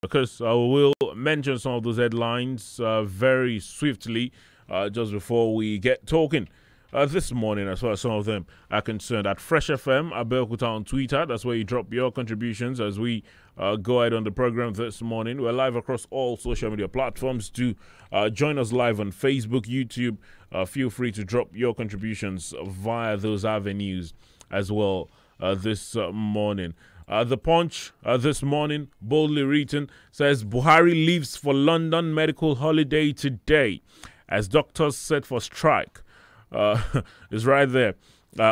Because we'll mention some of those headlines very swiftly just before we get talking. This morning, as far as some of them are concerned, at Fresh FM, Abeokuta on Twitter. That's where you drop your contributions as we go ahead on the program this morning. We're live across all social media platforms. Do join us live on Facebook, YouTube. Feel free to drop your contributions via those avenues as well this morning. The Punch this morning, boldly written, says Buhari leaves for London medical holiday today as doctors set for strike. Is right there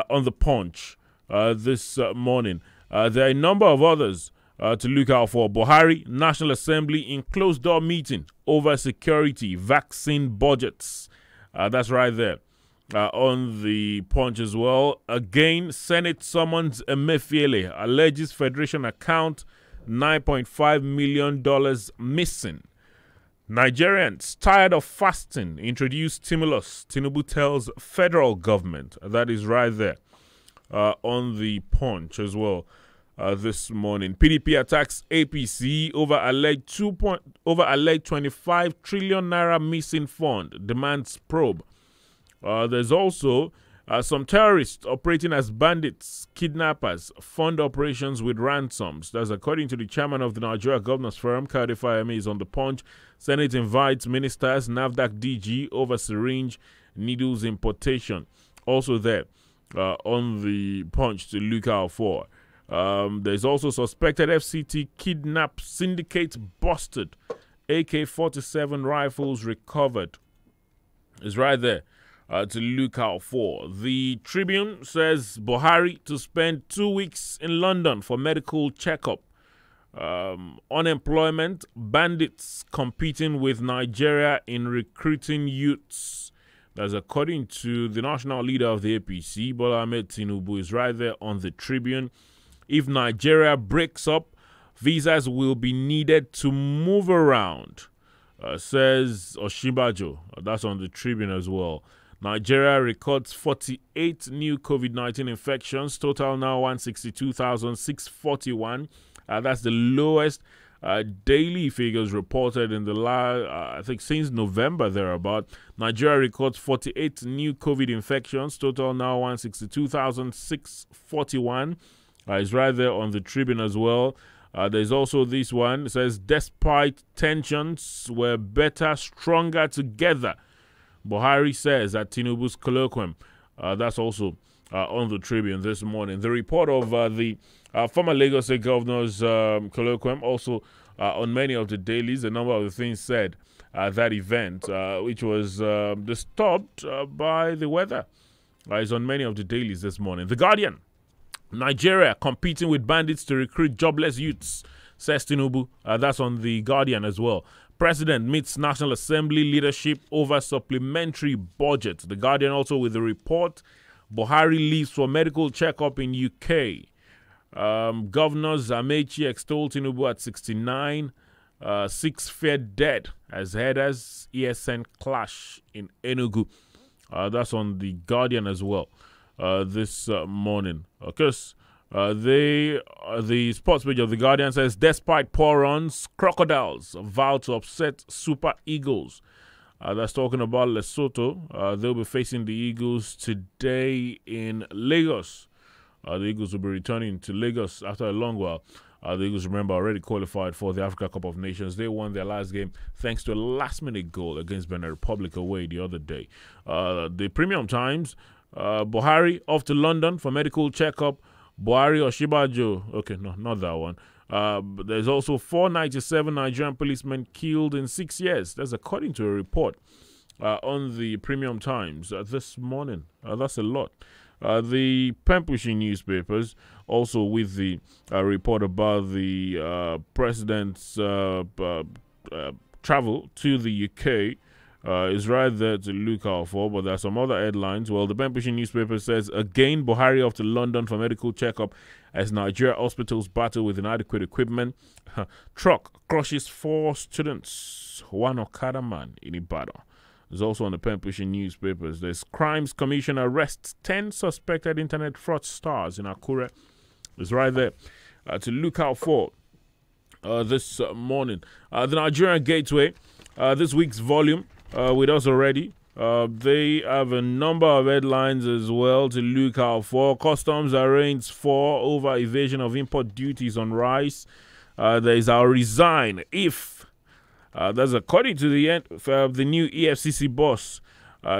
on the Punch this morning. There are a number of others to look out for. Buhari, National Assembly in closed-door meeting over security, vaccine budgets. That's right there on the Punch as well. Again, Senate summons Emefiele, alleges Federation account $9.5 million missing. Nigerians tired of fasting introduce stimulus. Tinubu tells federal government. That is right there on the Punch as well this morning. PDP attacks APC over alleged 25 trillion naira missing fund. Demands probe. There's also some terrorists operating as bandits, kidnappers, fund operations with ransoms. That's according to the chairman of the Nigeria Governors Forum, Kayode Fayemi, is on the Punch. Senate invites ministers, NAFDAC DG over syringe needles importation. Also there on the Punch to look out for. There's also suspected FCT kidnap syndicate busted. AK-47 rifles recovered. It's right there. To look out for. The Tribune says Buhari to spend 2 weeks in London for medical checkup. Unemployment, bandits competing with Nigeria in recruiting youths. That's according to the national leader of the APC, Bola Ahmed Tinubu, is right there on the Tribune. If Nigeria breaks up, visas will be needed to move around, says Oshibajo. That's on the Tribune as well. Nigeria records 48 new COVID-19 infections, total now 162,641. That's the lowest daily figures reported in the last, I think, since November thereabout. Nigeria records 48 new COVID infections, total now 162,641. It's right there on the Tribune as well. There's also this one. It says, despite tensions, we're better, stronger together. Buhari says at Tinubu's colloquium. That's also on the Tribune this morning. The report of the former Lagos State Governor's colloquium, also on many of the dailies, a number of the things said at that event, which was disturbed by the weather, is on many of the dailies this morning. The Guardian, Nigeria competing with bandits to recruit jobless youths, says Tinubu. That's on the Guardian as well. President meets National Assembly leadership over supplementary budget. The Guardian also with the report. Buhari leaves for medical checkup in UK. Governors Amechi extol Tinubu at 69. 6 feared dead as headers ESN clash in Enugu. That's on the Guardian as well this morning. Of course, the sports page of the Guardian says, despite poor runs, crocodiles vow to upset Super Eagles. That's talking about Lesotho. They'll be facing the Eagles today in Lagos. The Eagles will be returning to Lagos after a long while. The Eagles, remember, already qualified for the Africa Cup of Nations. They won their last game thanks to a last-minute goal against Benin Republic away the other day. The Premium Times, Buhari off to London for medical checkup. Buhari or Shibajo. Okay, no, not that one. But there's also 497 Nigerian policemen killed in 6 years. That's according to a report on the Premium Times this morning. That's a lot. The pen-pushing newspapers also with the report about the president's travel to the UK. Is right there to look out for, but there are some other headlines. Well, the pen-pushing newspaper says, again, Buhari off to London for medical checkup as Nigeria hospitals battle with inadequate equipment. Truck crushes 4 students, one Okada man in Ibadan. There's also on the pen-pushing newspapers. There's Crimes Commission arrests 10 suspected internet fraud stars in Akure. It's right there to look out for. this morning. The Nigerian Gateway, this week's volume with us already. They have a number of headlines as well to look out for. Customs arraigns for over evasion of import duties on rice. There is "I'll resign if." That's according to the new EFCC boss,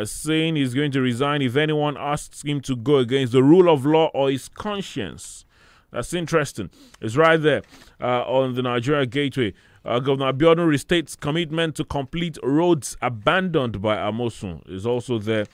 saying he's going to resign if anyone asks him to go against the rule of law or his conscience. That's interesting. It's right there on the Nigeria Gateway. Governor Abiodun restates commitment to complete roads abandoned by Amosun. Is also there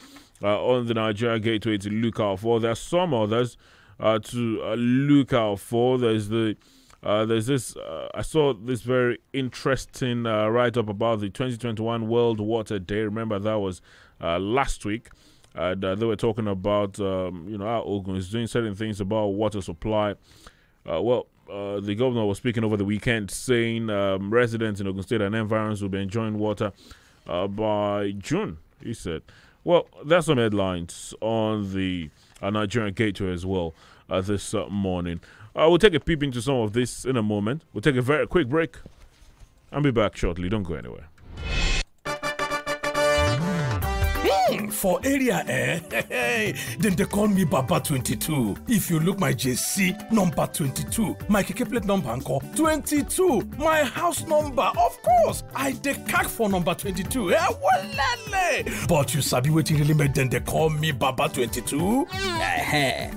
on the Nigeria Gateway to look out for. There's some others to look out for. There's this. I saw this very interesting write-up about the 2021 World Water Day. Remember that was last week. They were talking about how Ogun is doing certain things about water supply. The governor was speaking over the weekend, saying residents in Ogun State and environs will be enjoying water by June, he said. Well, there's some headlines on the Nigerian Gateway as well this morning. We'll take a peep into some of this in a moment. We'll take a very quick break. I'll be back shortly. Don't go anywhere. For area, then they call me Baba 22. If you look my JC, number 22. My keke plate number encore 22. My house number, of course. I dey cack for number 22. Walale. But you sabi wetin really make them they call me Baba 22?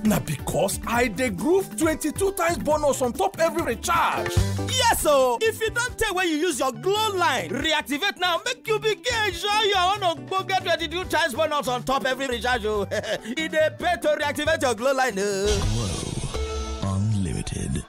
Now because I dey groove 22 times bonus on top every recharge. Yes, so if you don't take where you use your glow line, reactivate now, make you begin enjoy your own get 22 times bonus on top every recharge. It dey pay to reactivate your glow line. Whoa, unlimited.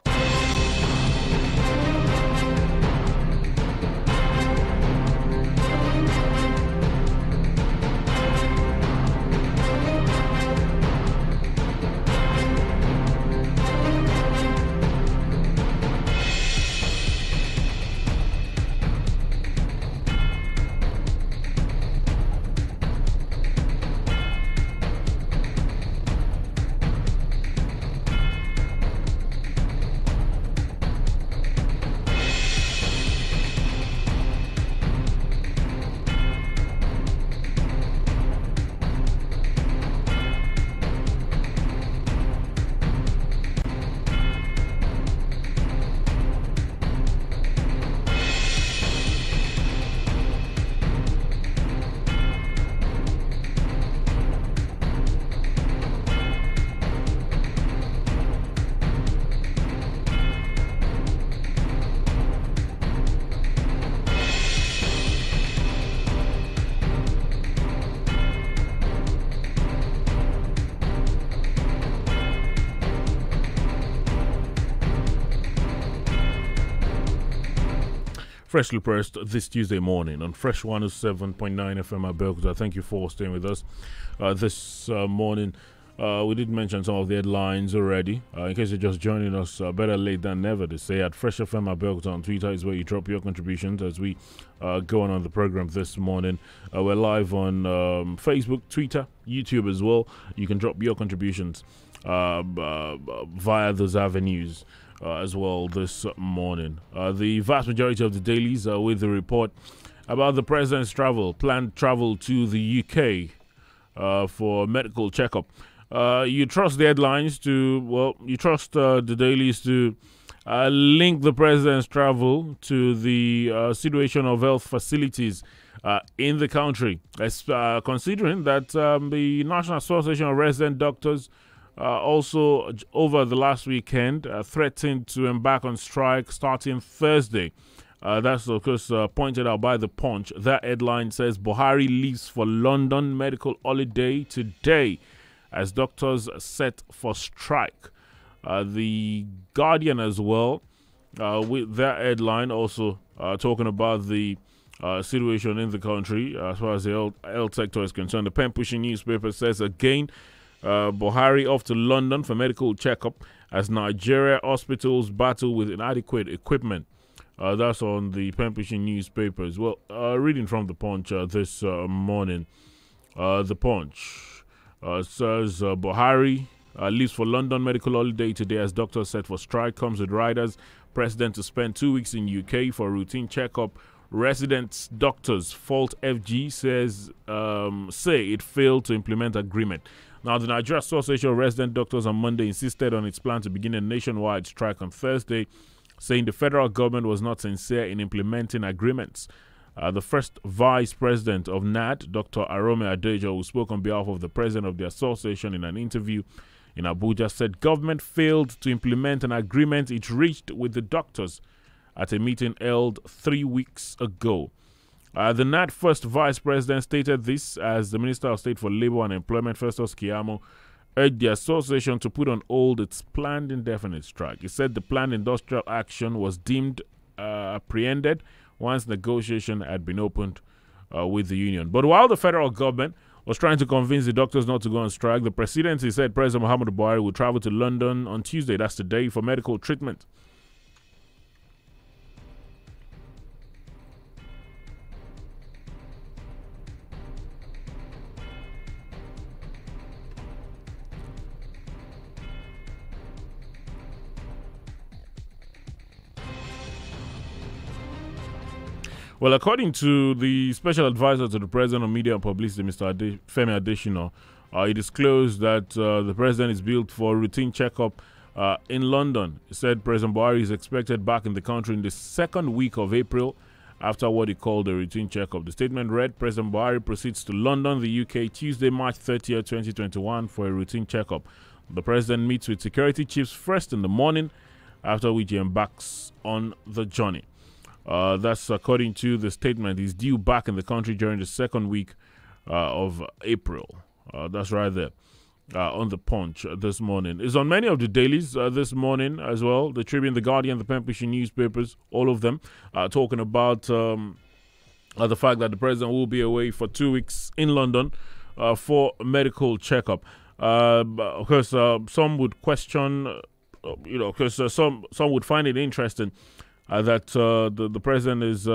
Freshly pressed this Tuesday morning on Fresh 107.9 FM at Belkuta. Thank you for staying with us this morning. We did mention some of the headlines already. In case you're just joining us, better late than never to say. At Fresh FM at Belkuta on Twitter is where you drop your contributions as we go on the program this morning. We're live on Facebook, Twitter, YouTube as well. You can drop your contributions via those avenues. As well this morning. The vast majority of the dailies with the report about the president's planned travel to the UK for medical checkup. You trust the headlines you trust the dailies to link the president's travel to the situation of health facilities in the country, considering that the National Association of Resident Doctors also over the last weekend threatened to embark on strike starting Thursday. That's of course pointed out by the Punch. That headline says Buhari leaves for London medical holiday today as doctors set for strike. The Guardian as well with that headline also talking about the situation in the country as far as the health sector is concerned. The pen pushing newspaper says again Buhari off to London for medical checkup as Nigeria hospitals battle with inadequate equipment. That's on the pen-pushing newspaper as well. Reading from the Punch this morning. The Punch says Buhari leaves for London medical holiday today as doctors set for strike. Comes with riders. President to spend 2 weeks in UK for a routine checkup. Residents doctors fault FG says say it failed to implement agreement. Now, the Nigeria Association of Resident Doctors on Monday insisted on its plan to begin a nationwide strike on Thursday, saying the federal government was not sincere in implementing agreements. The first vice president of NAD, Dr. Arome Adejo, who spoke on behalf of the president of the association in an interview in Abuja, said government failed to implement an agreement it reached with the doctors at a meeting held 3 weeks ago. The NAD first vice president stated this as the Minister of State for Labour and Employment, Festus Keyamo, urged the association to put on hold its planned indefinite strike. He said the planned industrial action was deemed apprehended once negotiation had been opened with the union. But while the federal government was trying to convince the doctors not to go on strike, the presidency said President Muhammadu Buhari will travel to London on Tuesday, that's today, for medical treatment. Well, according to the special advisor to the president on media and publicity, Mr. Femi Adesina, he disclosed that the president is billed for a routine checkup in London. He said President Buhari is expected back in the country in the second week of April after what he called a routine checkup. The statement read, President Buhari proceeds to London, the UK, Tuesday, March 30th, 2021 for a routine checkup. The president meets with security chiefs first in the morning, after which he embarks on the journey. That's according to the statement. He's due back in the country during the second week of April. That's right there on the Punch this morning. It's on many of the dailies this morning as well. The Tribune, the Guardian, the Pembrokeshire newspapers, all of them talking about the fact that the president will be away for 2 weeks in London for a medical checkup. Of course, some would question, because some would find it interesting that the president is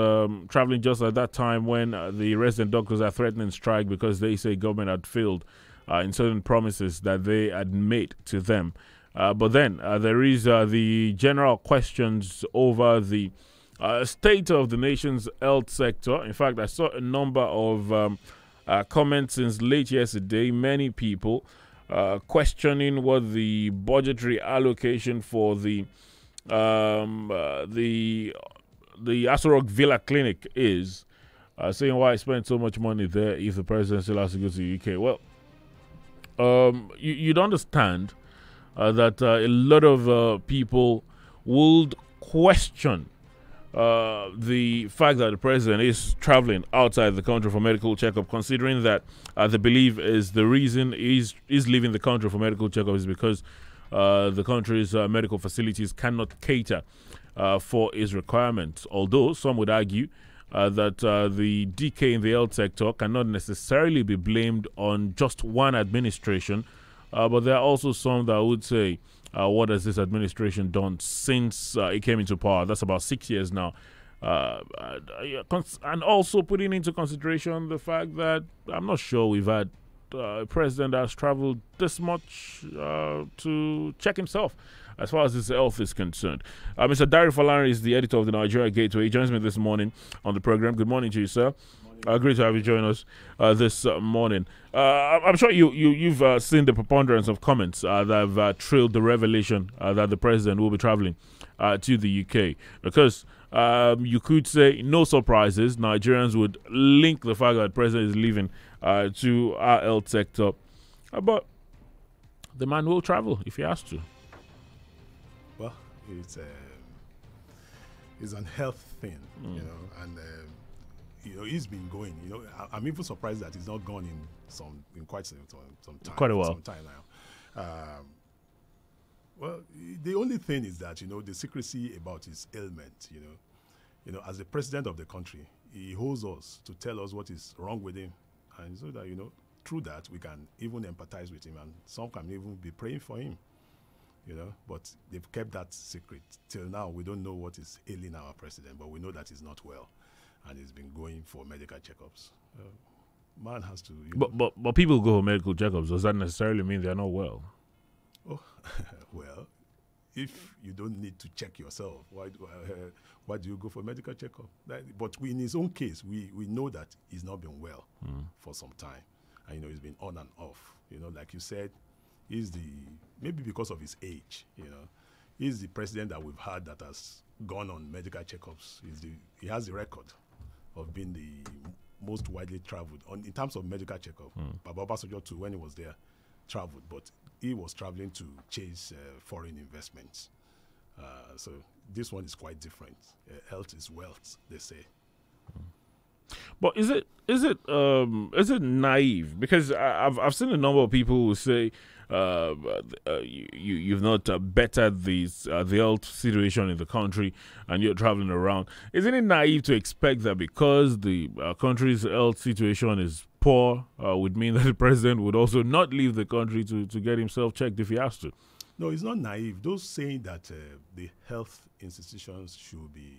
traveling just at that time when the resident doctors are threatening strike because they say government had failed in certain promises that they had made to them. But then there is the general questions over the state of the nation's health sector. In fact, I saw a number of comments since late yesterday. Many people questioning what the budgetary allocation for the Aso Rock Villa Clinic is, saying why I spent so much money there if the president still has to go to the UK. Well, you'd understand that a lot of people would question the fact that the president is traveling outside the country for medical checkup, considering that they believe is the reason he's leaving the country for medical checkup is because the country's medical facilities cannot cater for his requirements. Although some would argue that the decay in the health sector cannot necessarily be blamed on just one administration, but there are also some that would say, what has this administration done since it came into power? That's about 6 years now. And also putting into consideration the fact that I'm not sure we've had a president has traveled this much to check himself as far as his health is concerned. Mr. Dari Falari is the editor of the Nigeria Gateway. He joins me this morning on the program. Good morning to you, sir. Great to have you join us this morning. I'm sure you've seen the preponderance of comments that have trailed the revelation that the president will be traveling to the UK, because you could say no surprises. Nigerians would link the fact that the president is leaving to our health sector, but the man will travel if he has to. Well, it's an health thing, and he's been going. I'm even surprised that he's not gone in quite some time. Quite a while. Some time now. Well, the only thing is that the secrecy about his ailment. As the president of the country, he holds us to tell us what is wrong with him, and so that through that we can even empathize with him, and some can even be praying for him. But they've kept that secret till now. We don't know what is ailing our president, but we know that he's not well, and he's been going for medical checkups. Man has to. But people go for medical checkups. Does that necessarily mean they're not well? Oh, well, if you don't need to check yourself, why do you go for medical checkup? But in his own case, we know that he's not been well for some time. And, he's been on and off. Like you said, maybe because of his age, he's the president that we've had that has gone on medical checkups. He has the record of being the most widely traveled in terms of medical checkup. Baba Obasanjo too, when he was there, traveled, but he was traveling to chase foreign investments. So this one is quite different. Health is wealth, they say. But is it naive? Because I've seen a number of people who say you've not bettered the health situation in the country and you're traveling around. Isn't it naive to expect that because the country's health situation is poor would mean that the president would also not leave the country to get himself checked if he has to? No, it's not naive. Those saying that the health institutions should be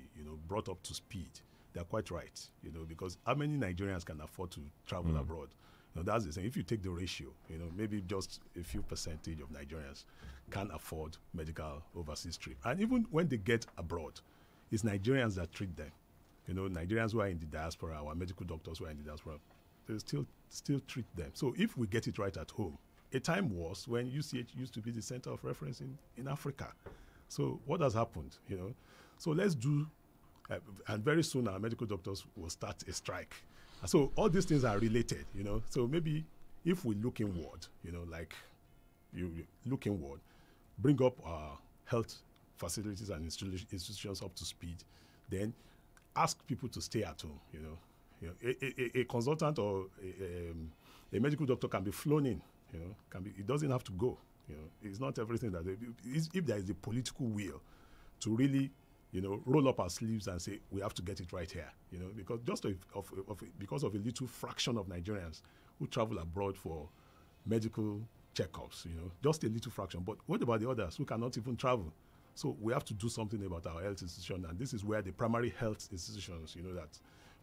brought up to speed, they're quite right, because how many Nigerians can afford to travel abroad? That's the thing. If you take the ratio, maybe just a few percentage of Nigerians can afford medical overseas trip. And even when they get abroad, it's Nigerians that treat them. Nigerians who are in the diaspora, our medical doctors who are in the diaspora, they still treat them. So if we get it right at home, a time was when UCH used to be the center of reference in Africa. So what has happened, So let's do, and very soon our medical doctors will start a strike. So all these things are related, So maybe if we look inward, like you look inward, bring up our health facilities and institutions up to speed, then ask people to stay at home, A consultant or a medical doctor can be flown in, it doesn't have to go, It's not everything that if there is a political will to really roll up our sleeves and say we have to get it right here, because because of a little fraction of Nigerians who travel abroad for medical checkups, just a little fraction. But what about the others who cannot even travel? So we have to do something about our health institution, and this is where the primary health institutions, that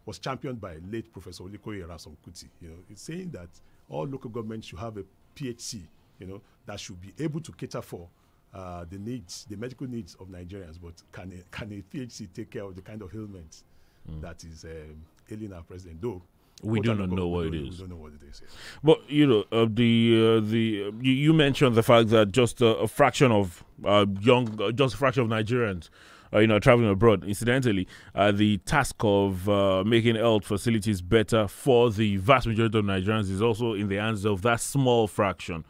was championed by late Professor Olikoye Rasom Kuti, it's saying that all local governments should have a PHC, that should be able to cater for the medical needs of Nigerians, but can a PHC take care of the kind of ailments that is ailing our president? Though we do not know what it is. We don't know what it is. Yeah. But you mentioned the fact that just a fraction of Nigerians traveling abroad. Incidentally, the task of making health facilities better for the vast majority of Nigerians is also in the hands of that small fraction.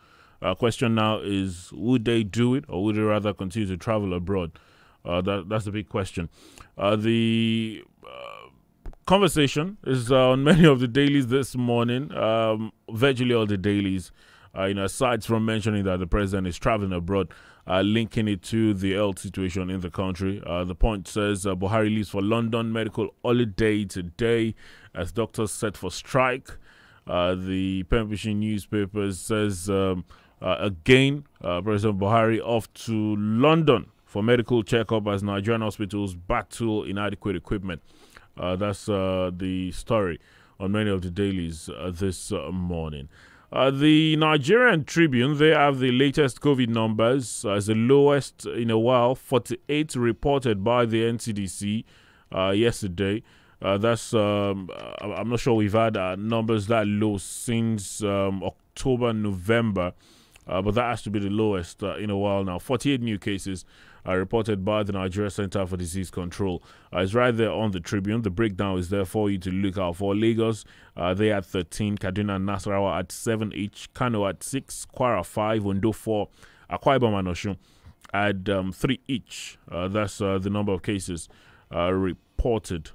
Question now is, would they do it, or would they rather continue to travel abroad? That's the big question. The conversation is on many of the dailies this morning, virtually all the dailies, aside from mentioning that the president is traveling abroad, linking it to the health situation in the country. The point says Buhari leaves for London medical holiday today as doctors set for strike. The pen-pushing newspaper says again, President Buhari off to London for medical checkup as Nigerian hospitals battle inadequate equipment. That's the story on many of the dailies this morning. The Nigerian Tribune, they have the latest COVID numbers as the lowest in a while, 48 reported by the NCDC yesterday. That's I'm not sure we've had numbers that low since October, November, but that has to be the lowest in a while now. 48 new cases reported by the Nigeria Center for Disease Control. It's right there on the Tribune. The breakdown is there for you to look out for. Lagos, they at 13, Kaduna and Nasarawa at 7 each, Kano at 6, Kwara 5, Ondo 4, Akwa Ibom and Osun at 3 each. That's the number of cases reported.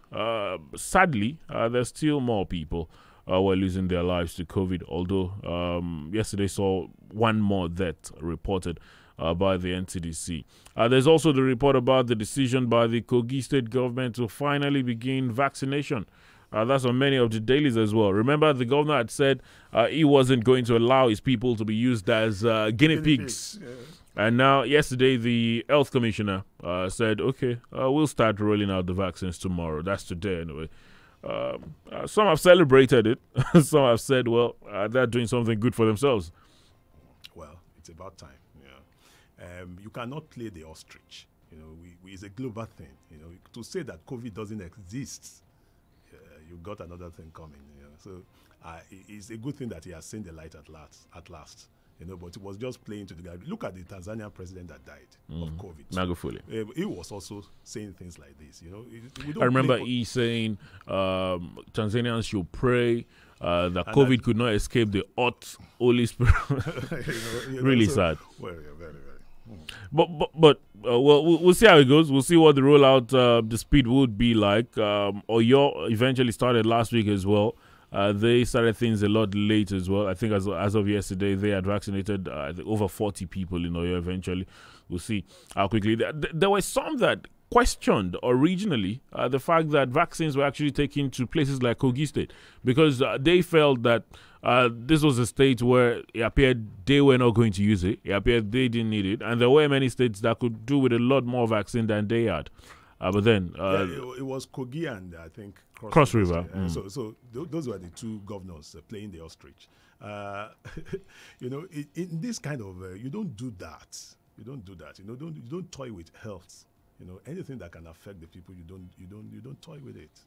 Sadly, there's still more people who are losing their lives to COVID, although yesterday saw one more death reported by the NCDC. There's also the report about the decision by the Kogi state government to finally begin vaccination. That's on many of the dailies as well. Remember, the governor had said he wasn't going to allow his people to be used as guinea pigs. Yeah. And now, yesterday, the health commissioner said, okay, we'll start rolling out the vaccines tomorrow. That's today, anyway. Some have celebrated it. Some have said, well, they're doing something good for themselves. Well, it's about time. You cannot play the ostrich. You know, it's a global thing. You know, to say that COVID doesn't exist, you got another thing coming. You know? So it's a good thing that he has seen the light at last. You know, but it was just playing to the guy. Look at the Tanzanian president that died of COVID. Magufuli. He was also saying things like this. You know, I remember he saying Tanzanians should pray that COVID could not escape the hot Holy Spirit. Really sad. Very, very, very. But we'll see how it goes. We'll see what the rollout, the speed would be like. Oyo eventually started last week as well. They started things a lot late as well. I think as of yesterday, they had vaccinated over 40 people in Oyo eventually. We'll see how quickly. There were some that questioned originally the fact that vaccines were actually taken to places like Kogi State because they felt that this was a state where it appeared they were not going to use it. It appeared they didn't need it. And there were many states that could do with a lot more vaccine than they had. But then... it was Kogi and I think Cross River. So those were the two governors playing the ostrich. You know, in this kind of... you don't do that. You don't do that. You know, you don't toy with health. You know, anything that can affect the people, you don't toy with it.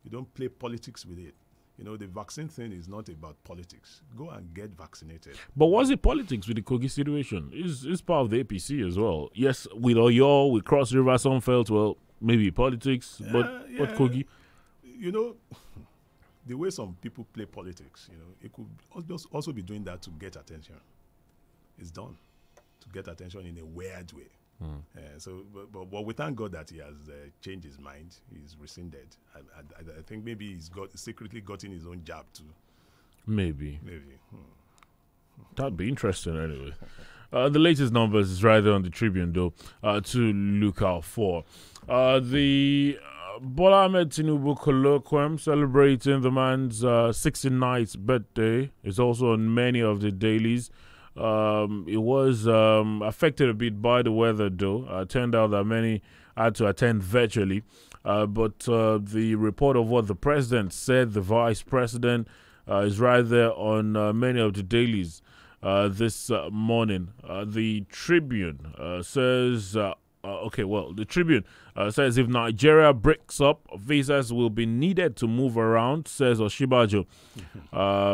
You don't play politics with it. You know, the vaccine thing is not about politics. Go and get vaccinated. But was it politics with the Kogi situation? It's part of the APC as well. Yes, with Oyo, with Cross River, some felt, well, maybe politics, but Kogi. You know, the way some people play politics, you know, it could also be doing that to get attention. It's done to get attention in a weird way. But we thank God that he has changed his mind. He's rescinded. I think maybe he's secretly gotten his own jab too. Maybe. That'd be interesting anyway. The latest numbers is right there on the Tribune though to look out for. The Bola Ahmed Tinubu colloquium celebrating the man's 69th birthday is also on many of the dailies. It was affected a bit by the weather, though. It turned out that many had to attend virtually. But the report of what the president said, the vice president, is right there on many of the dailies this morning. The Tribune says... the Tribune says if Nigeria breaks up, visas will be needed to move around, says Oshibajo,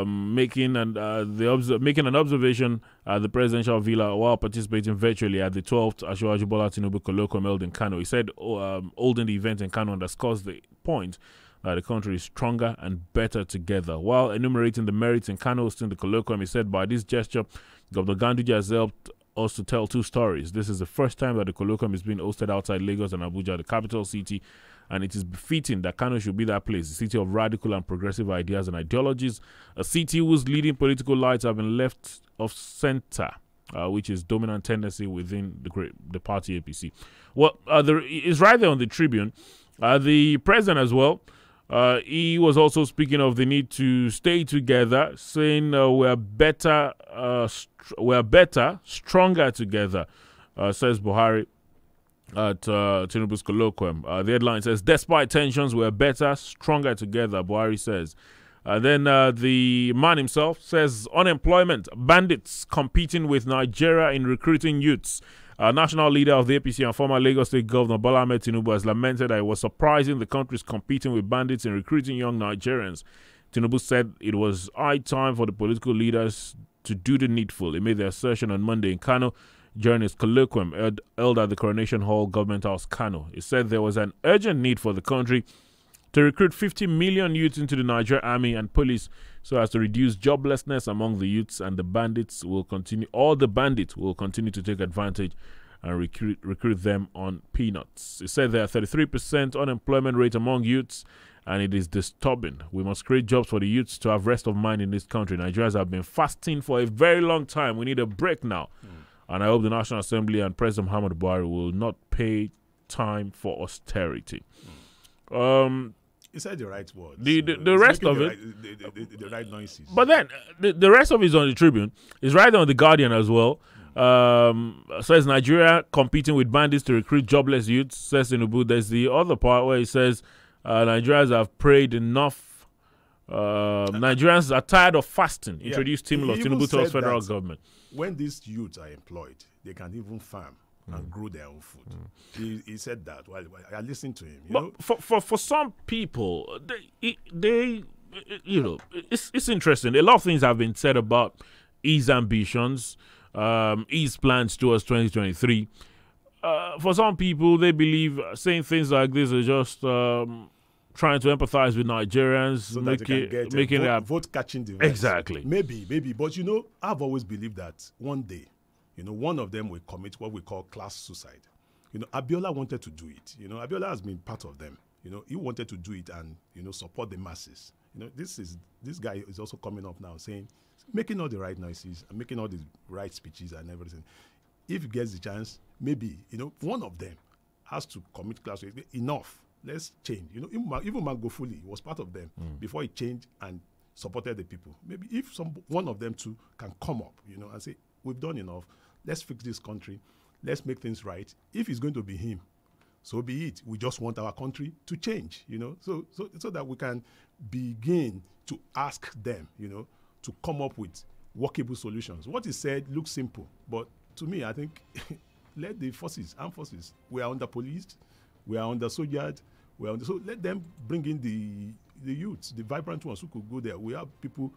making an observation at the presidential villa while participating virtually at the 12th Asiwaju Bola Tinubu colloquium held in Kano. He said holding the event in Kano underscores the point that the country is stronger and better together. While enumerating the merits in Kano hosting the colloquium, he said by this gesture, Governor Ganduje has helped us to tell two stories. This is the first time that the colloquium is being hosted outside Lagos and Abuja, the capital city, and it is befitting that Kano should be that place, the city of radical and progressive ideas and ideologies, a city whose leading political lights have been left of center, which is dominant tendency within the party APC. Well, it's right there on the Tribune. The president as well, he was also speaking of the need to stay together, saying we're better, stronger together, says Buhari at Tinubu's colloquium. The headline says, despite tensions, we're better, stronger together, Buhari says. Then the man himself says, unemployment, bandits competing with Nigeria in recruiting youths. National leader of the APC and former Lagos State Governor Bola Ahmed Tinubu has lamented that it was surprising the country is competing with bandits in recruiting young Nigerians. Tinubu said it was high time for the political leaders to do the needful. He made the assertion on Monday in Kano during his colloquium held at the Coronation Hall, Government House, Kano. He said there was an urgent need for the country to recruit 50 million youths into the Nigerian army and police so as to reduce joblessness among the youths, and the bandits will continue to take advantage and recruit them on peanuts. He said there are 33% unemployment rate among youths, and it is disturbing. We must create jobs for the youths to have rest of mind in this country. Nigerians have been fasting for a very long time. We need a break now. And I hope the National Assembly and President Muhammadu Buhari will not pay time for austerity. He said the right words. The rest of it, the right noises. But then the rest of it is on the Tribune. It's right on the Guardian as well. Says Nigeria competing with bandits to recruit jobless youths. Says Tinubu. There's the other part where he says Nigerians have prayed enough Nigerians are tired of fasting. Introduced stimulus. He even Tinubu tells said federal that government. when these youths are employed, they can even farm and grow their own food. He said that. While I listened to him. You know, For some people, they you know, it's interesting. A lot of things have been said about his ambitions, his plans towards 2023. For some people, they believe saying things like this are just trying to empathize with Nigerians, so that they can making get it vote catching device. exactly. Maybe. But you know, I've always believed that one day, you know, one of them will commit what we call class suicide. You know, Abiola wanted to do it. You know, Abiola has been part of them. You know, he wanted to do it and, you know, support the masses. You know, this guy is also coming up now saying, making all the right noises and making all the right speeches and everything. If he gets the chance, maybe, you know, one of them has to commit class suicide. Enough. Let's change. You know, even Magufuli was part of them before he changed and supported the people. Maybe if one of them too can come up, you know, and say, we've done enough. Let's fix this country. Let's make things right. If it's going to be him, so be it. We just want our country to change, you know, so that we can begin to ask them, you know, to come up with workable solutions. What he said looks simple, but to me, I think let the armed forces, we are under policed, we are under soldiered, so let them bring in the youths, the vibrant ones who could go there. We have people,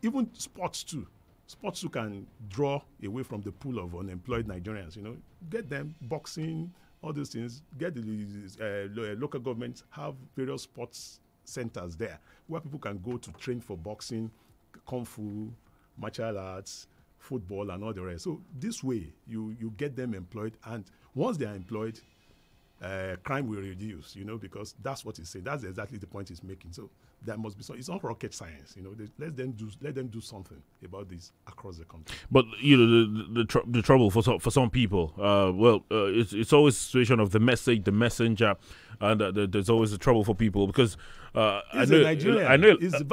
even sports too. Sports who can draw away from the pool of unemployed Nigerians, you know, get them boxing, all these things, get the local governments, have various sports centers there where people can go to train for boxing, kung fu, martial arts, football, and all the rest. So this way, you get them employed, and once they are employed, crime will reduce, you know, because that's what he's saying. That's exactly the point he's making. So there must be some. It's not rocket science, you know. Let them do something about this across the country. But you know, the trouble for some people, it's always a situation of the message, the messenger, and there's always a trouble for people because I know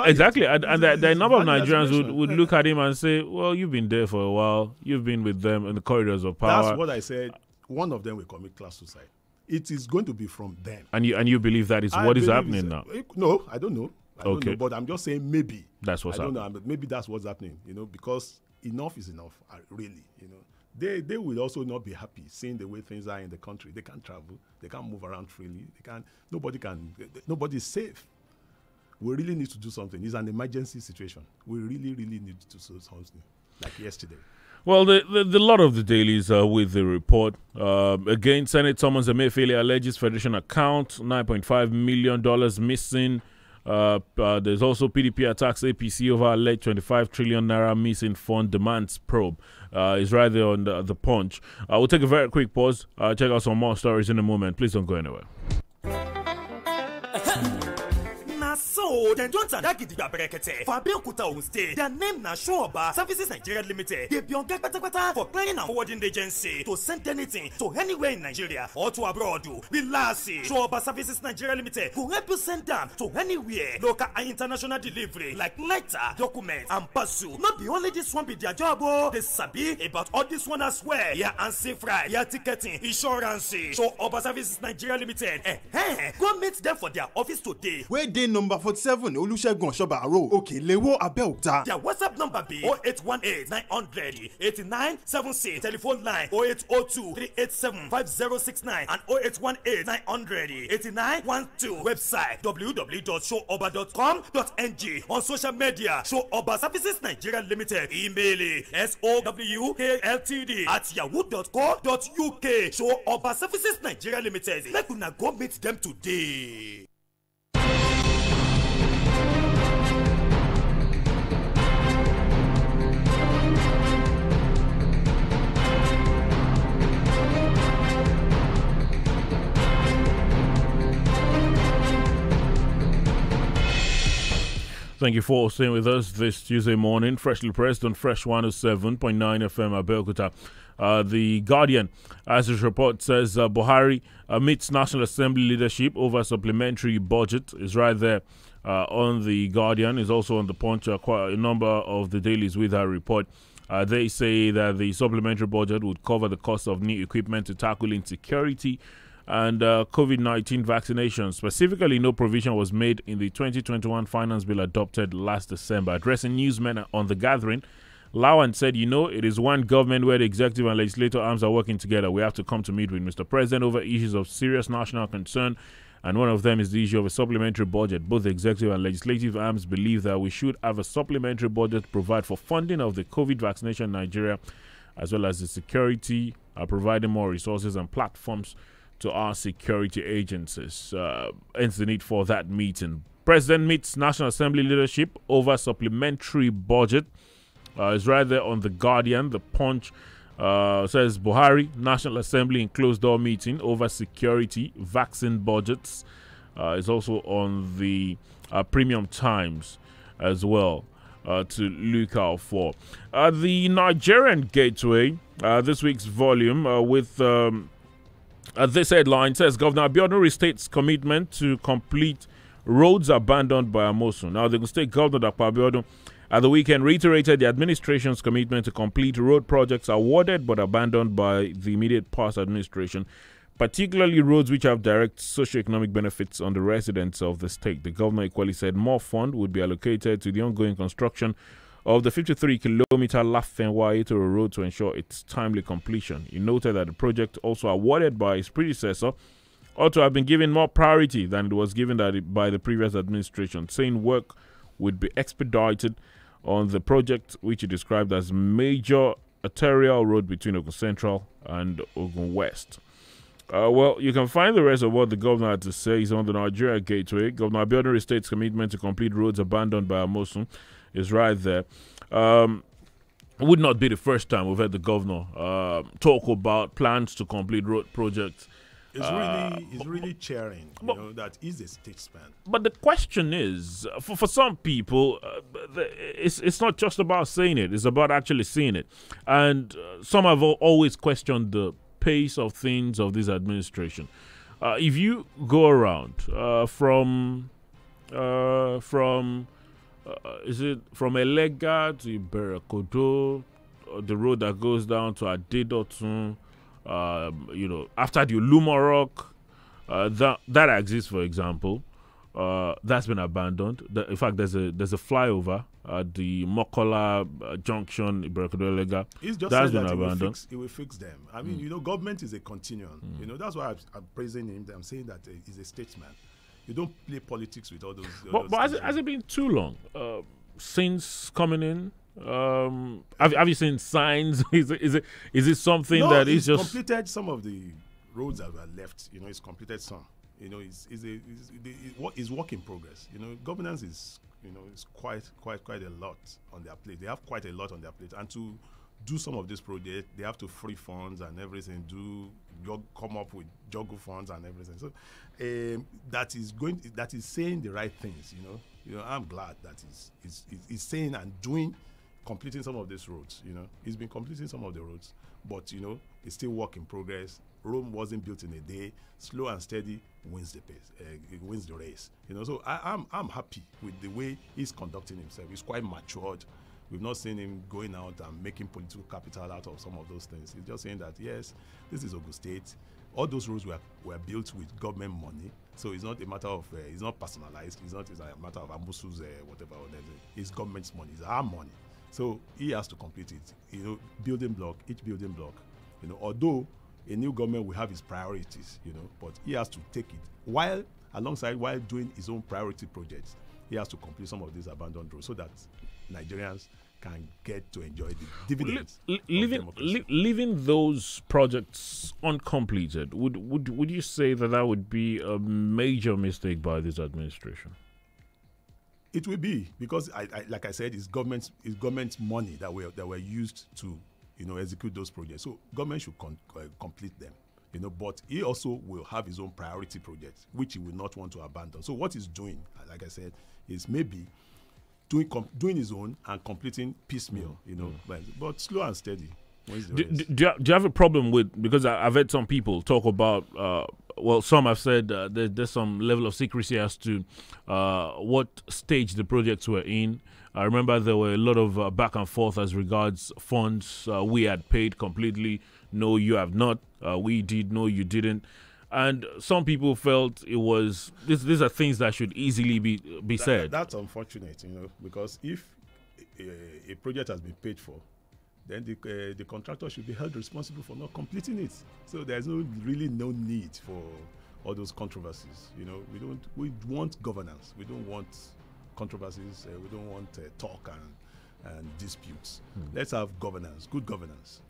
exactly, and the number of Nigerians would look at him and say, "Well, you've been there for a while. You've been with them in the corridors of power." That's what I said. One of them will commit class suicide. It is going to be from them. And you believe that is what is happening now? No, I don't know. I don't know, but I'm just saying maybe. That's what's happening. I don't know, but maybe that's what's happening, you know, because enough is enough, really, you know. They will also not be happy seeing the way things are in the country. They can't travel. They can't move around freely. Nobody's safe. We really need to do something. It's an emergency situation. We really, really need to do something, like yesterday. Well, the lot of the dailies with the report. Again, Senate summons Emefiele alleges Federation account, $9.5 million missing. There's also PDP attacks APC over alleged 25 trillion naira missing fund demands probe. Is right there on the punch. We'll take a very quick pause. Check out some more stories in a moment. Please don't go anywhere. So, dem don tada gidigba berekete for Abeokuta Ogun State. Their name na Shoba Services Nigeria Limited. They be on get kpatakpata for clearing and forwarding agency to send anything to anywhere in Nigeria or to abroad. Relax, Shoba Services Nigeria Limited go help you send them to anywhere. Local and international delivery like letter, documents, and parcel. Not be only this one be their job, oh. They sabi about all this one as well. Yeah, and safe ride, yeah, ticketing, insurance. Shoba Services Nigeria Limited. Go meet them for their office today. Where day number 47 Olusegun Shoba Road, Okelewo, Abeokuta. Their WhatsApp number be 0818 900 8976. Telephone line 0802 387 5069 and 0818 900 8912. Website www.showoba.com.ng. On social media, Showoba Services Nigeria Limited. Email sowkltd@yahoo.co.uk. Showoba Services Nigeria Limited. Make una go meet them today. Thank you for staying with us this Tuesday morning. Freshly pressed on Fresh 107.9 FM Abeokuta. The Guardian, as his report says, Buhari meets National Assembly leadership over supplementary budget. Is right there on the Guardian. Is also on the Punch. Quite a number of the dailies with our report. They say that the supplementary budget would cover the cost of new equipment to tackle insecurity. and COVID-19 vaccination. Specifically, no provision was made in the 2021 finance bill adopted last December. Addressing newsmen on the gathering, Lawan said, it is one government where the executive and legislative arms are working together. We have to come to meet with Mr. President over issues of serious national concern, and one of them is the issue of a supplementary budget. Both the executive and legislative arms believe that we should have a supplementary budget to provide for funding of the COVID vaccination in Nigeria, as well as the security, providing more resources and platforms to our security agencies. Hence the need for that meeting. President meets National Assembly leadership over supplementary budget. It's right there on The Guardian. The Punch says Buhari, National Assembly in closed-door meeting over security, vaccine budgets. It's also on the Premium Times as well to look out for. The Nigerian Gateway, this week's volume, with this headline says Governor Abiodun restates commitment to complete roads abandoned by Amosun. Now, the state governor, Dr. Abiodun, at the weekend reiterated the administration's commitment to complete road projects awarded but abandoned by the immediate past administration, particularly roads which have direct socio-economic benefits on the residents of the state. The governor equally said more fund would be allocated to the ongoing construction of the 53-kilometer Lafenwa-Etoro road to ensure its timely completion. He noted that the project, also awarded by his predecessor, ought to have been given more priority than it was given by the previous administration, saying work would be expedited on the project, which he described as major arterial road between Ogun Central and Ogun West. Well, you can find the rest of what the governor had to say is on the Nigeria Gateway. Governor Abiodun restates commitment to complete roads abandoned by Amosun is right there. Would not be the first time we've heard the governor talk about plans to complete road projects. It's really cheering, that is a statesman. But the question is, for some people, it's not just about saying it; it's about actually seeing it. And some have always questioned the pace of things of this administration. If you go around is it from Elega to Iberekodo, the road that goes down to Adedotun, after the Olumorok, that exists, for example, that's been abandoned. In fact, there's a flyover at the Mokola Junction, Iberekodo-Elega. It's just that's been that abandoned. It will fix them. I mean, government is a continuum. That's why I'm praising him. I'm saying that he's a statesman. You don't play politics with all those. But has it been too long since coming in? Have you seen signs? Is it something that is just completed? Some of the roads that were left, it's completed some. It's work in progress. Governance is is quite a lot on their plate. They have quite a lot on their plate, and to do some of this project, they have to free funds and everything. Come up with juggle funds and everything. So that is saying the right things. I'm glad that he's saying and doing. Completing some of these roads, he's been completing some of the roads, but it's still work in progress. Rome wasn't built in a day. Slow and steady wins the pace. It wins the race. So I'm happy with the way he's conducting himself. He's quite matured. We've not seen him going out and making political capital out of some of those things. He's just saying that yes, this is Ogun State. All those roads were built with government money. So it's not a matter of it's not personalized. It's a matter of Amusu's whatever. It's government's money. It's our money. So he has to complete it, building block, each building block, although a new government will have its priorities, but he has to take it while doing his own priority projects. He has to complete some of these abandoned roads so that Nigerians can get to enjoy the dividends. Leaving those projects uncompleted, would you say that would be a major mistake by this administration? It will be, because like I said, it's government's money that were used to execute those projects. So government should complete them. But he also will have his own priority projects, which he will not want to abandon. So what he's doing, like I said, is maybe doing his own and completing piecemeal. But slow and steady. Do you have a problem with, because I've heard some people talk about, some have said there's some level of secrecy as to what stage the projects were in. I remember there were a lot of back and forth as regards funds. We had paid completely. No, you have not. We did. No, you didn't. And some people felt it was these are things that should easily be said. That's unfortunate, because if a project has been paid for, then the contractor should be held responsible for not completing it. So there's really no need for all those controversies. We want governance. We don't want controversies. We don't want talk and disputes. Let's have governance, good governance.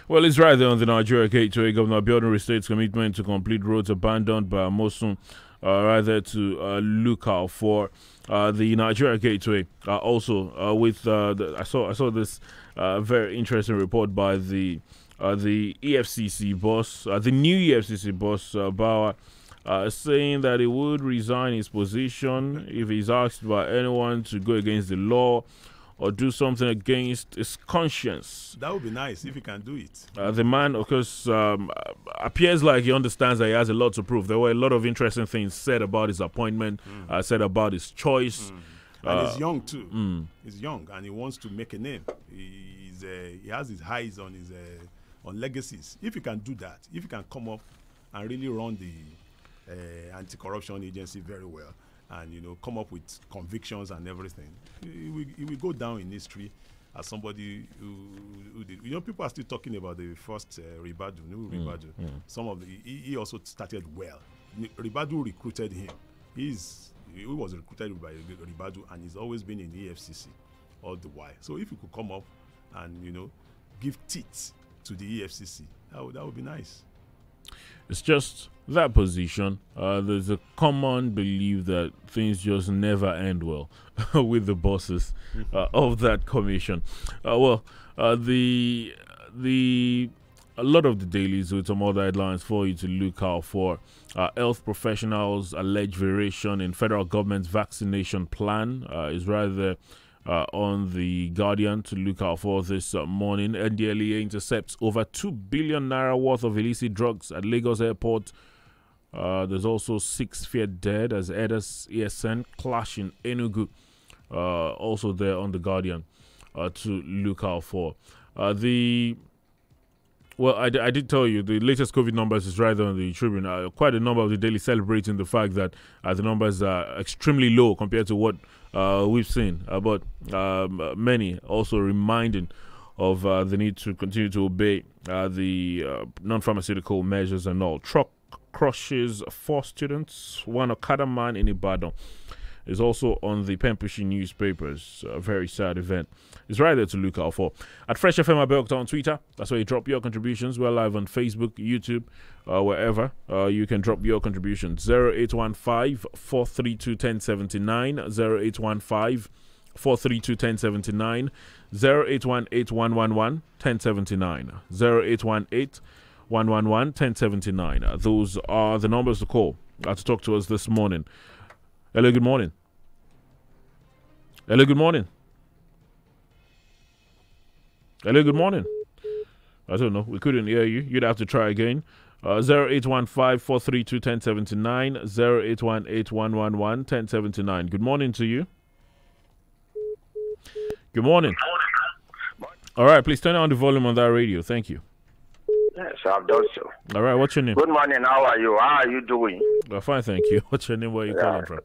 Well, it's right there on the Nigeria Gateway. Governor Abiodun restates commitment to complete roads abandoned by Amosun. Right there to look out for the Nigeria Gateway. Also, with I saw this very interesting report by the EFCC boss, the new EFCC boss, Bauer, saying that he would resign his position if he's asked by anyone to go against the law or do something against his conscience. That would be nice if he can do it. The man, of course, appears like he understands that he has a lot to prove. There were a lot of interesting things said about his appointment, said about his choice. And he's young too. He's young and he wants to make a name. He has his eyes on his on legacies. If he can do that, if he can come up and really run the anti-corruption agency very well, and come up with convictions and everything, he will go down in history as somebody who did. People are still talking about the first Ribadu. Some of he also started well. Ribadu recruited him. He was recruited by Ribadu, and he's always been in EFCC all the while. So if he could come up and give teeth to the EFCC, that would be nice. It's just that position. There's a common belief that things just never end well with the bosses of that commission. A lot of the dailies with some other headlines for you to look out for. Health professionals alleged variation in federal government's vaccination plan is rather on the Guardian to look out for this morning. NDLEA intercepts over 2 billion naira worth of illicit drugs at Lagos Airport. There's also 6 feared dead as Edas ESN clash in Enugu. Also there on the Guardian to look out for. I did tell you the latest COVID numbers is right there on the Tribune. Quite a number of the daily celebrating the fact that the numbers are extremely low compared to what we've seen. But many also reminding of the need to continue to obey the non-pharmaceutical measures and all. Truck crushes 4 students. One Okada man in Ibadan is also on the pen pushing newspapers. A very sad event. It's right there to look out for. At Fresh FM Abeokuta on Twitter, that's where you drop your contributions. We're live on Facebook, YouTube, wherever. You can drop your contributions. 0815-432-1079, 0815-432-1079, 0818-111-1079, 0818-111-1079. Those are the numbers to call to talk to us this morning. Hello, good morning. Hello, good morning. Hello, good morning. I don't know. We couldn't hear you. You'd have to try again. 0815-432-1079, 0818-111-1079. Good morning to you. Good morning. All right, please turn on the volume on that radio. Thank you. Yes, I've done so. All right, what's your name? Good morning. How are you? How are you doing? Fine, thank you. What's your name? Where are you calling from?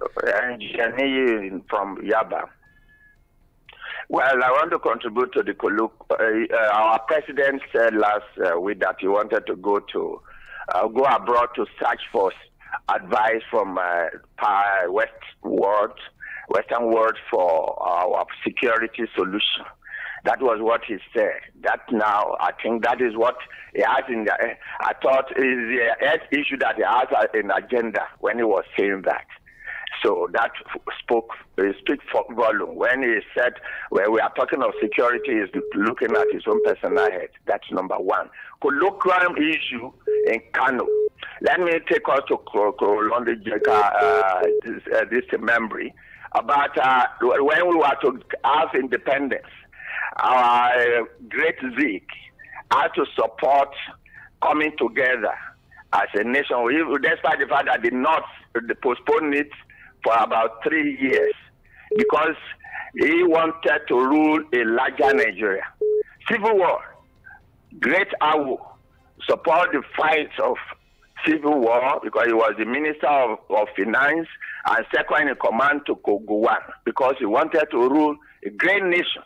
Jenny from Yaba. Well, I want to contribute to the colloque. Our president said last week that he wanted to go abroad to search for advice from Western world for our security solution. That was what he said. That now, I think that is what he has in the. I thought is the issue that he has in agenda when he was saying that. So that speaks for volume. When he said, when we are talking of security, is looking at his own personal head. That's number one. Colloquial issue in Kano. Let me take us to this memory about when we were to have independence. Our great Zeke had to support coming together as a nation. Despite the fact that the North postponed it for about 3 years because he wanted to rule a larger Nigeria. Civil war, Great Awo, support the fight of civil war because he was the minister of finance and second in command to Kogowan because he wanted to rule a great nation.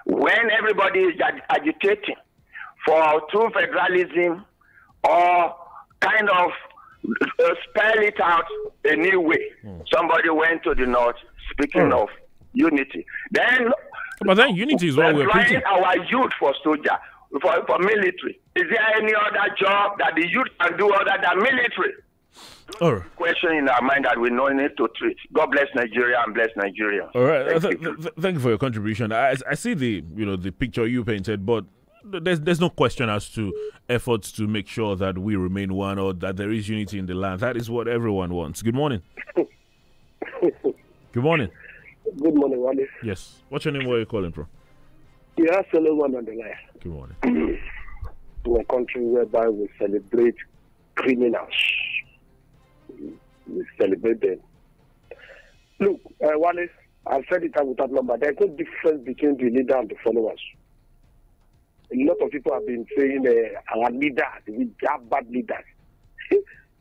When everybody is agitating for true federalism or kind of spell it out a new way, somebody went to the north speaking of unity. But then unity is what we're preaching. Our youth for soldier, for military. Is there any other job that the youth can do other than military? Question in our mind that we need to treat. God bless Nigeria and bless Nigeria. All right, thank you for your contribution. I see the picture you painted, but there's no question as to efforts to make sure that we remain one or that there is unity in the land. That is what everyone wants. Good morning. Good morning. Good morning, Wale. Yes. What's your name? Where are you calling from? Yeah, Solomon on the line. Good morning. To a country whereby we celebrate criminals. We celebrate them. Look, Wale, I've said it without number. There's no difference between the leader and the followers. A lot of people have been saying our leaders, we have bad leaders.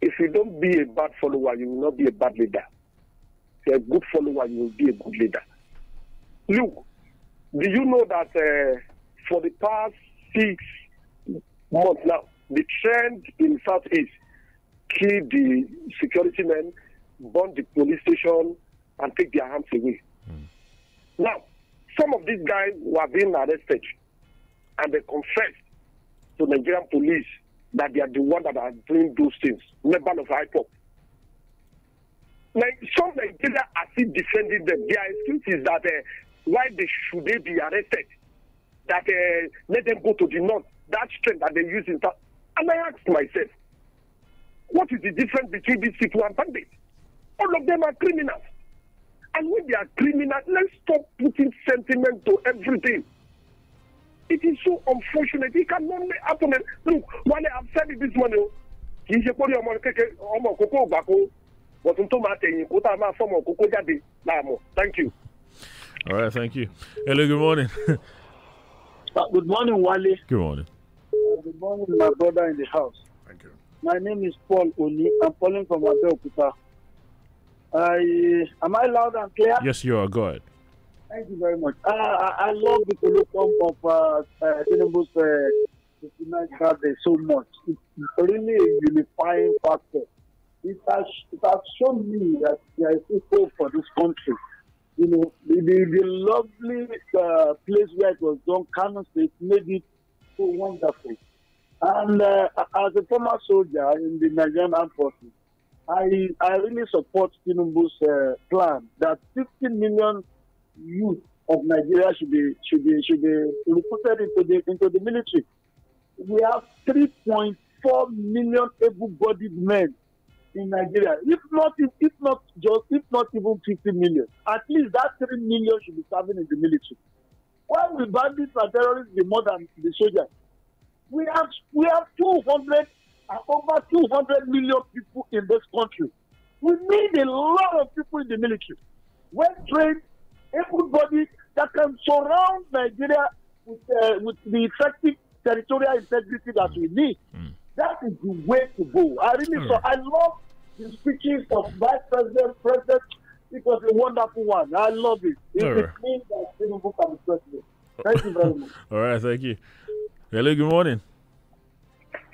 If you don't be a bad follower, you will not be a bad leader. If you're a good follower, you will be a good leader. Look, do you know that for the past 6 months now, the trend in Southeast, kill the security men, burn the police station, and take their arms away. Now, some of these guys were being arrested, and they confessed to Nigerian police that they are the one that are doing those things, members of IPOP. Like, some Nigerians are still defending them. Their excuse is that why should they be arrested? That let them go to the north. That strength that they use in town. And I asked myself, what is the difference between these people and bandits? All of them are criminals. And when they are criminals, let's stop putting sentiment to everything. It is so unfortunate. It can only happen. Look, Wale, I've said it this morning. Thank you. All right, thank you. Hello, good morning. Good morning, Wale. Good morning. Good morning, my brother in the house. Thank you. My name is Paul Oni. I'm calling from Abeokuta. Am I loud and clear? Yes, you are. Go ahead. Thank you very much. I love the colloquium of Tinubu's 59th birthday so much. It's really a unifying factor. It has shown me that there is hope for this country. You know, the lovely place where it was done, Kano State, made it so wonderful. And as a former soldier in the Nigerian Armed Forces, I really support Tinubu's plan that 50 million youth of Nigeria should be recruited into the military. We have 3.4 million able-bodied men in Nigeria. If not even 50 million, at least that 3 million should be serving in the military. Why will bandits and terrorists be more than the soldiers? We have over 200 million people in this country. We need a lot of people in the military. Well trained, able-bodied that can surround Nigeria with the effective territorial integrity that we need. That is the way to go. I love the speeches of Vice President. It was a wonderful one. I love it. It means that Tinubu can be president. Thank you very much. All right, thank you. Hello, good morning.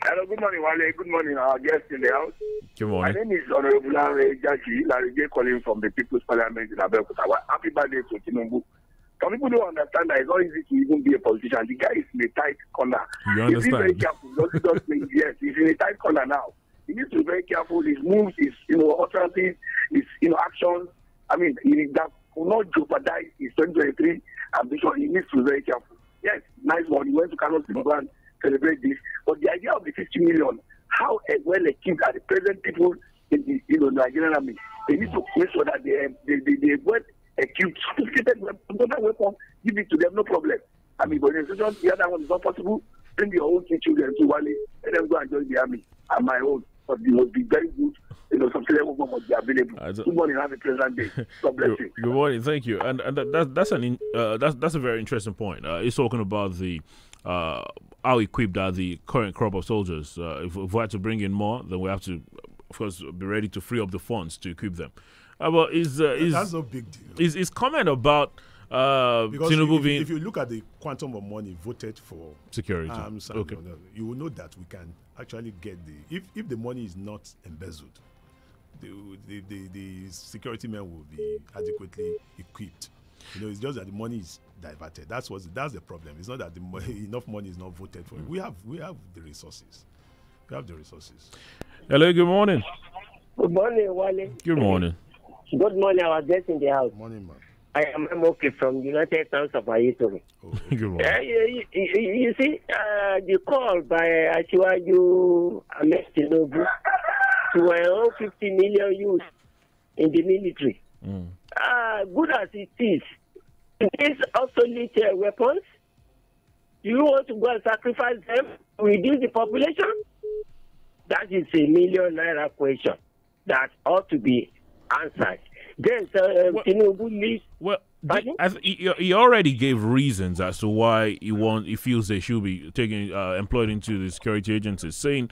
Hello, good morning, Wale. Good morning, our guest in the house. Good morning. My name is Honorable Jaji, calling from the People's Parliament in Abeokuta. Happy birthday to Tinubu. Some people don't understand that it's not easy to even be a politician. The guy is in a tight corner. You understand? He's very careful. Yes, he's in a tight corner now. He needs to be very careful. His moves, his utterances, his actions. I mean, that will not jeopardize his 2023 ambition. He needs to be very careful. Yes, nice one. He went to Kano State and celebrate this. But the idea of the 50 million, how well equipped are the present people in the Nigerian army? They need to make sure that they well equipped, sophisticated weapons, give it to them, no problem. I mean, but the other one is not possible. Bring your own children to Wale, let them go and join the army. And my own, but it must be very good. Some level must be available. Good morning, have a pleasant day. God bless you. Good morning, thank you. And that's a very interesting point. He's talking about the how equipped are the current crop of soldiers? If we had to bring in more, then we have to, of course, be ready to free up the funds to equip them. But that's no big deal. Is comment about because Tinubu if you look at the quantum of money voted for security, okay, you will know that we can actually get if the money is not embezzled, the security men will be adequately equipped. It's just that the money is diverted. That's the problem. It's not that enough money is not voted for. We have the resources. We have the resources. Hello, good morning. Good morning, Wale. Good morning. Good morning, our guest in the house. Morning, man. I am Moki from United Towns of Ayutthaya. Oh. Good morning. You see, the call by Asiwaju Ahmed Tinubu to 50 million youth in the military. Good as it is, these obsolete weapons, do you want to go and sacrifice them to reduce the population? That is a million naira question that ought to be answered. Then Tinubu leaves. Well, he already gave reasons as to why he feels they should be taken employed into the security agencies, saying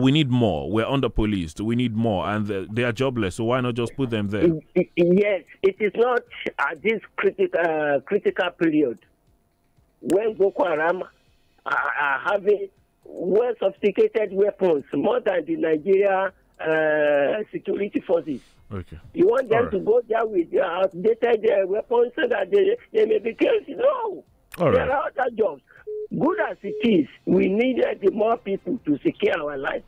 we need more. We're under policed. We need more, and they are jobless. So why not just put them there? Yes, it is not at this critical period when Boko Haram are having well sophisticated weapons more than the Nigeria security forces. Okay. You want them to go there with outdated weapons so that they may be killed? No. There are other jobs. Good as it is, we needed more people to secure our lives.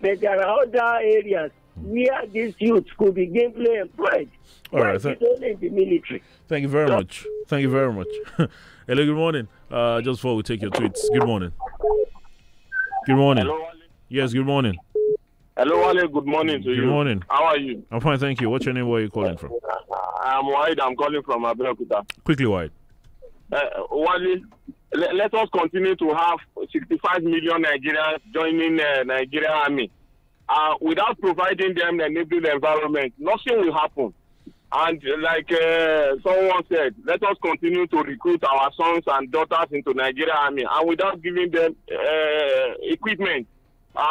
But there are other areas where these youths could be gainfully employed. All right. Only in the military. Thank you very much. Thank you very much. Hello, good morning. Just before we take your tweets, good morning. Good morning. Hello, Wale. Yes, good morning. Hello, Wale. Good morning to you. Good morning. How are you? I'm fine, thank you. What's your name? Where are you calling from? I'm Wade. I'm calling from Abeokuta. Quickly, Wade. Wale, let us continue to have 65 million Nigerians joining Nigerian army. Without providing them the enabling environment, nothing will happen. And like someone said, let us continue to recruit our sons and daughters into Nigerian army. And without giving them equipment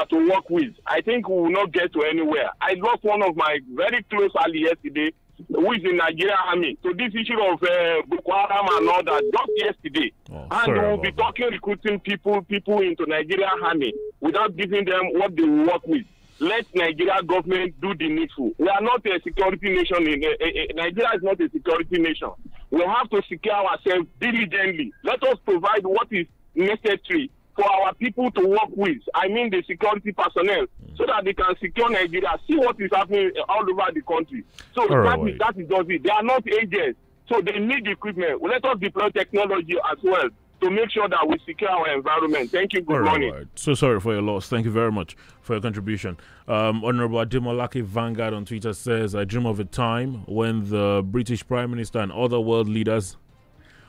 to work with, I think we will not get to anywhere. I lost one of my very close allies yesterday, who is in Nigerian army, to this issue of Boko Haram and all that, just yesterday. And we will be talking, recruiting people into Nigerian army without giving them what they will work with. Let Nigeria government do the needful. We are not a security nation. Nigeria is not a security nation. We have to secure ourselves diligently. Let us provide what is necessary for our people to work with. I mean the security personnel, so that they can secure Nigeria. See what is happening all over the country. So that is just it. They are not agents, so they need equipment. Let us deploy technology as well to make sure that we secure our environment. Thank you. Good morning. Right. So sorry for your loss. Thank you very much for your contribution. Honorable Ademolake Vanguard on Twitter says, I dream of a time when the British Prime Minister and other world leaders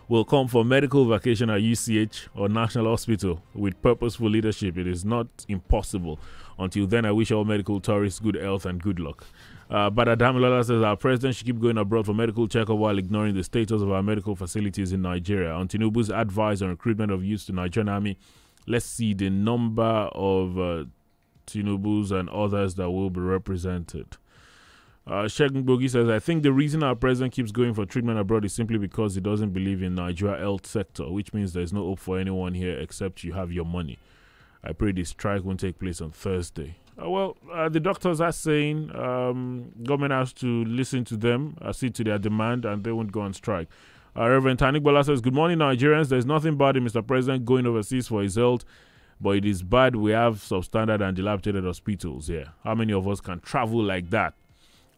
will come for medical vacation at UCH or National Hospital with purposeful leadership. It is not impossible. Until then, I wish all medical tourists good health and good luck. But Adamilola says our president should keep going abroad for medical checkup while ignoring the status of our medical facilities in Nigeria. On Tinubu's advice on recruitment of youths to Nigerian army, let's see the number of Tinubu's and others that will be represented. Shegun Bogi says, I think the reason our president keeps going for treatment abroad is simply because he doesn't believe in Nigeria health sector, which means there's no hope for anyone here except you have your money. I pray this strike won't take place on Thursday. The doctors are saying government has to listen to them, accede to their demand, and they won't go on strike. Reverend Tanik Bola says, good morning, Nigerians. There's nothing bad in Mr. President going overseas for his health, but it is bad we have substandard and dilapidated hospitals here. How many of us can travel like that?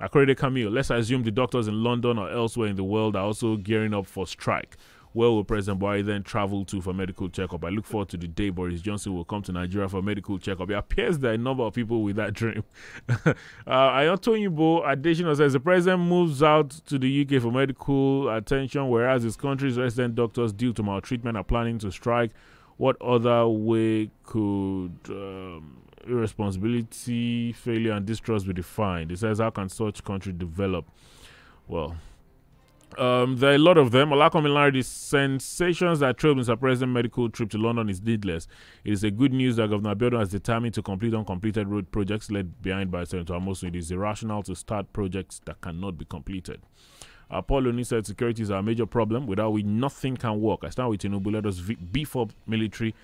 According to Camille, let's assume the doctors in London or elsewhere in the world are also gearing up for strike. Where will President Buhari then travel to for medical checkup? I look forward to the day Boris Johnson will come to Nigeria for medical checkup. It appears there are a number of people with that dream. Ayotoyibo Additional says the president moves out to the UK for medical attention, whereas his country's resident doctors due to maltreatment are planning to strike. What other way could irresponsibility, failure, and distrust be defined? It says, how can such country develop? Well, There are a lot of them. Olakomilari, sensations that trailed Mr. President's medical trip to London is needless. It is a good news that Governor Abiodun has determined to complete uncompleted road projects led behind by Senator Amosu. It is irrational to start projects that cannot be completed. Paul Oni said security is our major problem. Without which nothing can work. I stand with Tinubu. Let us beef up military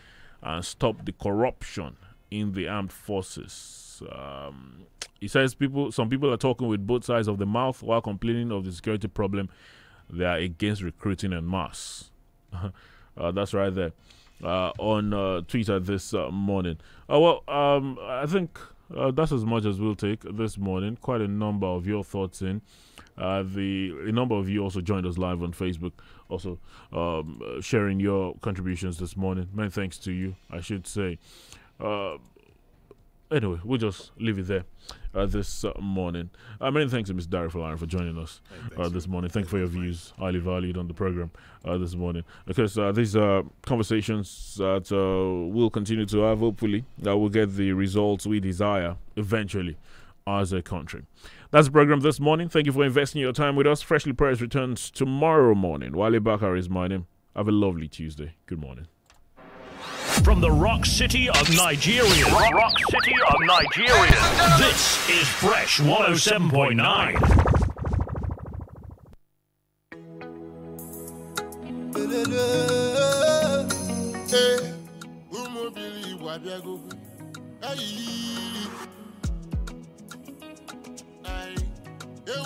and stop the corruption in the armed forces. He says some people are talking with both sides of the mouth while complaining of the security problem. They are against recruiting en masse. That's right there on Twitter this morning. I think that's as much as we'll take this morning. Quite a number of your thoughts in. A number of you also joined us live on Facebook, also sharing your contributions this morning. Many thanks to you, I should say. Anyway, we'll just leave it there this morning. Many thanks to Ms. Dari for joining us this morning. Thank you for your views, highly valued on the program this morning. Because these are conversations that we'll continue to have, hopefully, that will get the results we desire eventually as a country. That's the program this morning. Thank you for investing your time with us. Freshly Pressed returns tomorrow morning. Wale Bakare is my name. Have a lovely Tuesday. Good morning. From the rock city of Nigeria. Rock city of Nigeria. This is Fresh 107.9. Hey,